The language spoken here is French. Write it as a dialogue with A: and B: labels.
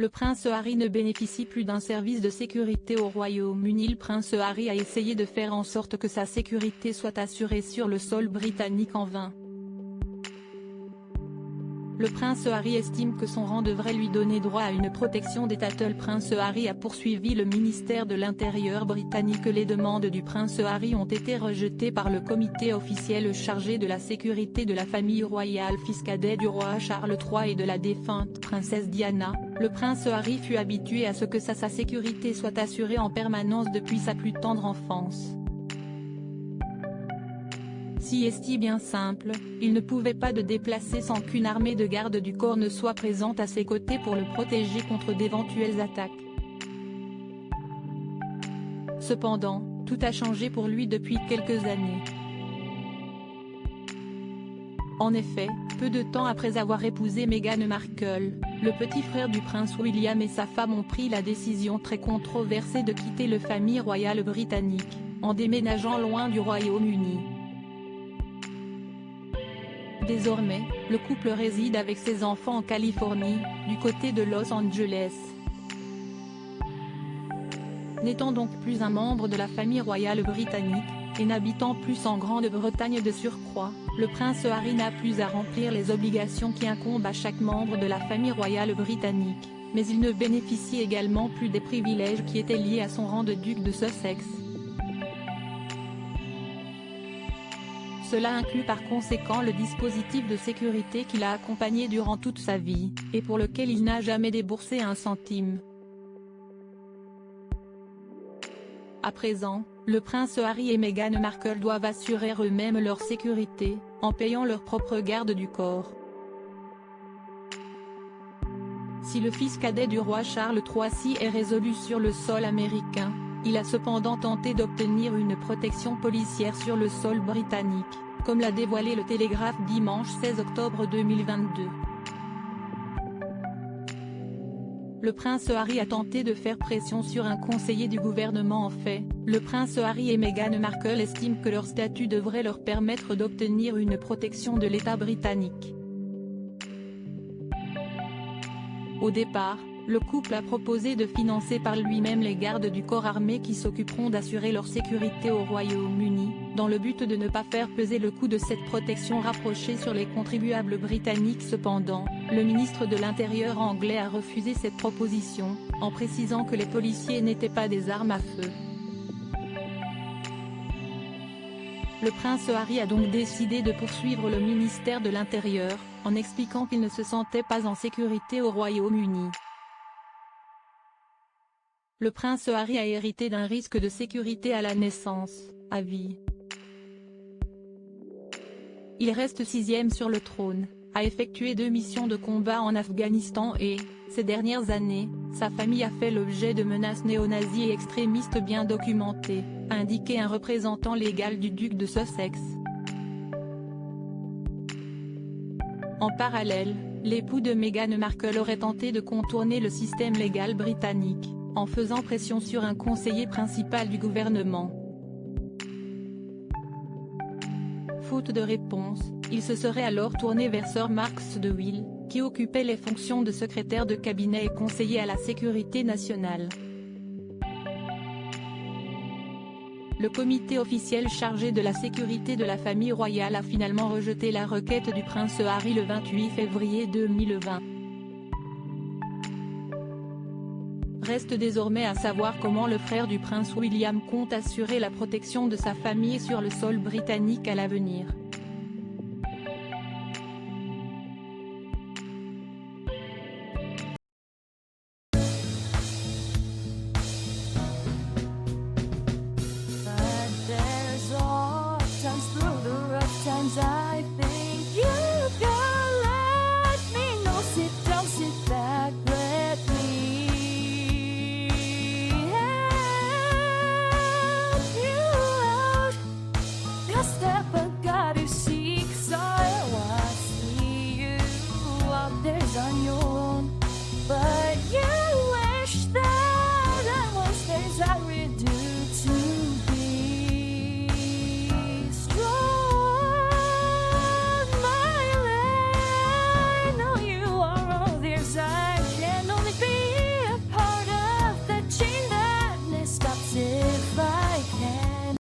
A: Le prince Harry ne bénéficie plus d'un service de sécurité au Royaume-Uni. Le prince Harry a essayé de faire en sorte que sa sécurité soit assurée sur le sol britannique en vain. Le prince Harry estime que son rang devrait lui donner droit à une protection d'État. Le prince Harry a poursuivi le ministère de l'Intérieur britannique. Les demandes du prince Harry ont été rejetées par le comité officiel chargé de la sécurité de la famille royale, fils cadet du roi Charles III et de la défunte princesse Diana. Le prince Harry fut habitué à ce que sa sécurité soit assurée en permanence depuis sa plus tendre enfance. Si est bien simple, il ne pouvait pas se déplacer sans qu'une armée de garde du corps ne soit présente à ses côtés pour le protéger contre d'éventuelles attaques. Cependant, tout a changé pour lui depuis quelques années. En effet, peu de temps après avoir épousé Meghan Markle, le petit frère du prince William et sa femme ont pris la décision très controversée de quitter la famille royale britannique, en déménageant loin du Royaume-Uni. Désormais, le couple réside avec ses enfants en Californie, du côté de Los Angeles. N'étant donc plus un membre de la famille royale britannique, et n'habitant plus en Grande-Bretagne de surcroît, le prince Harry n'a plus à remplir les obligations qui incombent à chaque membre de la famille royale britannique, mais il ne bénéficie également plus des privilèges qui étaient liés à son rang de duc de Sussex. Cela inclut par conséquent le dispositif de sécurité qui l'a accompagné durant toute sa vie, et pour lequel il n'a jamais déboursé un centime. À présent, le prince Harry et Meghan Markle doivent assurer eux-mêmes leur sécurité, en payant leur propre garde du corps. Si le fils cadet du roi Charles III est résolu sur le sol américain, il a cependant tenté d'obtenir une protection policière sur le sol britannique, comme l'a dévoilé le Télégraphe dimanche 16 octobre 2022. Le prince Harry a tenté de faire pression sur un conseiller du gouvernement. En fait, le prince Harry et Meghan Markle estiment que leur statut devrait leur permettre d'obtenir une protection de l'État britannique. Au départ, le couple a proposé de financer par lui-même les gardes du corps armé qui s'occuperont d'assurer leur sécurité au Royaume-Uni, dans le but de ne pas faire peser le coût de cette protection rapprochée sur les contribuables britanniques. Cependant, le ministre de l'Intérieur anglais a refusé cette proposition, en précisant que les policiers n'étaient pas des armes à feu. Le prince Harry a donc décidé de poursuivre le ministère de l'Intérieur, en expliquant qu'il ne se sentait pas en sécurité au Royaume-Uni. Le prince Harry a hérité d'un risque de sécurité à la naissance, à vie. Il reste 6e sur le trône, a effectué 2 missions de combat en Afghanistan et, ces dernières années, sa famille a fait l'objet de menaces néo-nazis et extrémistes bien documentées, a indiqué un représentant légal du duc de Sussex. En parallèle, l'époux de Meghan Markle aurait tenté de contourner le système légal britannique, en faisant pression sur un conseiller principal du gouvernement. Faute de réponse, il se serait alors tourné vers Sir Marx de Will, qui occupait les fonctions de secrétaire de cabinet et conseiller à la sécurité nationale. Le comité officiel chargé de la sécurité de la famille royale a finalement rejeté la requête du prince Harry le 28 février 2020. Reste désormais à savoir comment le frère du prince William compte assurer la protection de sa famille sur le sol britannique à l'avenir.
B: Step